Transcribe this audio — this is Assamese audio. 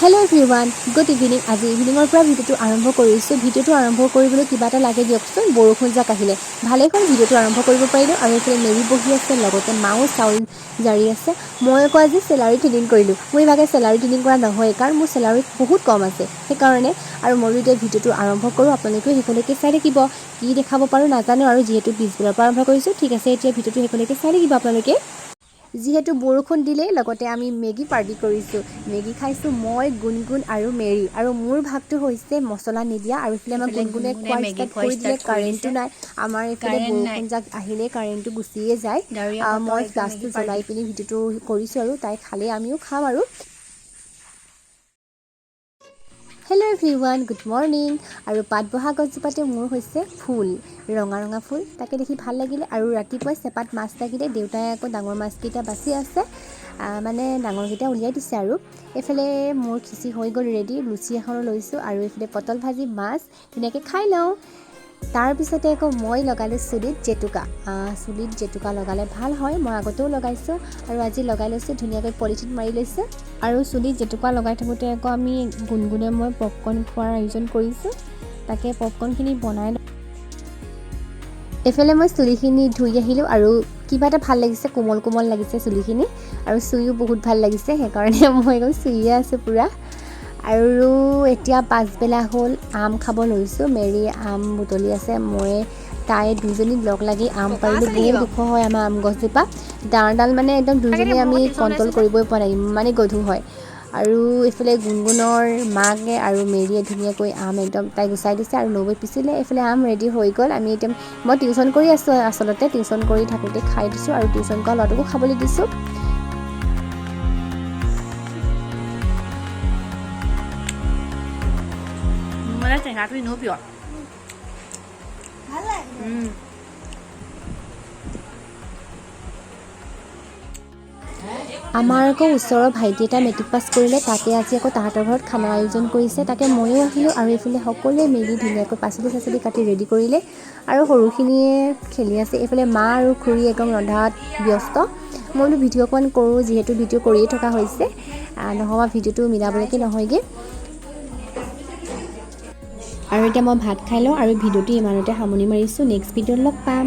Hello everyone, good evening. আজি ইভিনিঙৰ পৰা ভিডিঅ'টো আৰম্ভ কৰিছো। ভিডিঅ'টো আৰম্ভ কৰিবলৈ কিবা এটা লাগে দিয়কচোন। বৰষুণ যাক আহিলে ভালেখন ভিডিঅ'টো আৰম্ভ কৰিব পাৰিলো আৰু এফালে মেৰি বহি আছে, লগতে মাও চাউল জাৰি আছে। মই আকৌ আজি চেলাৰী ট্ৰেডিং কৰিলো। মই ভাগে চেলাৰী ট্ৰেডিং কৰা নহয় কাৰণ মোৰ চেলাৰী বহুত কম আছে। সেই কাৰণে আৰু মই এতিয়া ভিডিঅ'টো আৰম্ভ কৰো। আপোনালোকে হেকলৈকে চাই থাকিব। কি দেখাব পাৰো নাজানো আৰু যেহেতু 20 বছৰৰ পৰা আৰম্ভ কৰিছো। ঠিক আছে, এতিয়া ভিডিঅ'টো হেকলৈকে চাই থাকিব আপোনালোকে। যিহেতু বৰষুণ দিলে লগতে আমি মেগী পাৰ্টি কৰিছো। মেগী খাইছো মই, গুণগুণ আৰু মেৰি, আৰু মোৰ ভাগটো হৈছে মছলা নিদিয়া। আৰু ইফালে আমাৰ গুণগুণে খোৱা ষ্টাৰ্ট কৰি দিলে। কাৰেণ্টটো নাই আমাৰ এইফালে, বৰষুণ যাক আহিলে কাৰেণ্টটো গুচিয়ে যায়। মই গ্লাছটো জ্বলাই পিনি ভিডিঅ'টো কৰিছো আৰু তাই খালে আমিও খাম আৰু। Hello' everyone, good morning. আৰু পাত বহা গছজোপাতে মোৰ হৈছে ফুল, ৰঙা ৰঙা ফুল। তাকে দেখি ভাল লাগিলে। আৰু ৰাতিপুৱাই চেপাত মাছ লাগিলে। দেউতাই আকৌ ডাঙৰ মাছকেইটা বাচি আছে, মানে ডাঙৰকেইটা উলিয়াই দিছে আৰু। এইফালে মোৰ খিচি হৈ গ'ল ৰেডি। লুচি এখনো লৈছোঁ আৰু এইফালে পটল ভাজি, মাছ ধুনীয়াকৈ খাই লওঁ। তাৰপিছতে আকৌ মই লগালোঁ চুলিত জেতুকা। চুলিত জেতুকা লগালে ভাল হয়, মই আগতেও লগাইছোঁ আৰু আজি লগাই লৈছোঁ। ধুনীয়াকৈ পলিথিন মাৰি লৈছোঁ। আৰু চুলিত জেতুকা লগাই থাকোঁতে আকৌ আমি গুণগুণে মই পপকৰ্ণ খোৱাৰ আয়োজন কৰিছোঁ। তাকে পপকৰ্ণখিনি বনাই এইফালে মই চুলিখিনি ধুই আহিলোঁ আৰু কিবা এটা ভাল লাগিছে, কোমল কোমল লাগিছে চুলিখিনি আৰু চুইও বহুত ভাল লাগিছে। সেইকাৰণে মই একদম চুইয়ে আছোঁ পূৰা। আৰু এতিয়া পাছবেলা হ'ল, আম খাব লৈছোঁ। মেৰি আম বুটলি আছে, মই তাই দুজনীক লগ লাগি আম পাৰিলোঁ। বহুত ওখ হয় আমাৰ আম গছজোপা, ডাঙৰডাল মানে একদম দুজনীয়ে আমি কণ্ট্ৰল কৰিবই পৰা নাই, ইমানেই গধুৰ হয়। আৰু এইফালে গুণগুণৰ মাকে আৰু মেৰিয়ে ধুনীয়াকৈ আম একদম তাই গুচাই দিছে আৰু নবৈ পিচিলে। এইফালে আম ৰেডি হৈ গ'ল। আমি এতিয়া, মই টিউশ্যন কৰি আছোঁ আচলতে, টিউশ্যন কৰি থাকোঁতে খাই দিছোঁ আৰু টিউশ্যন কৰা ল'ৰাটোকো খাবলৈ দিছোঁ। মানে টেঙাটো এনেও প্ৰিয়। আমাৰ আকৌ ওচৰৰ ভাইটি এটা মেট্ৰিক পাছ কৰিলে, তাকে আজি আকৌ তাহাঁতৰ ঘৰত খানা আয়োজন কৰিছে। তাকে ময়ো আহিলোঁ আৰু এইফালে সকলোৱে মিলি ধুনীয়াকৈ পাচলি চাচলি কাটি ৰেডি কৰিলে আৰু সৰুখিনিয়ে খেলি আছে। এইফালে মা আৰু খুৰী একদম ৰন্ধাত ব্যস্ত। মই বোলো ভিডিঅ' অকণ কৰোঁ, যিহেতু ভিডিঅ' কৰিয়ে থকা হৈছে, নহ'বা ভিডিঅ'টো মিলাবলৈকে নহয়গৈ। আৰু এতিয়া মই ভাত খাই লওঁ আৰু ভিডিঅ'টো ইমানতে সামৰণি মাৰিছোঁ। নেক্সট ভিডিঅ'ত লগ পাম।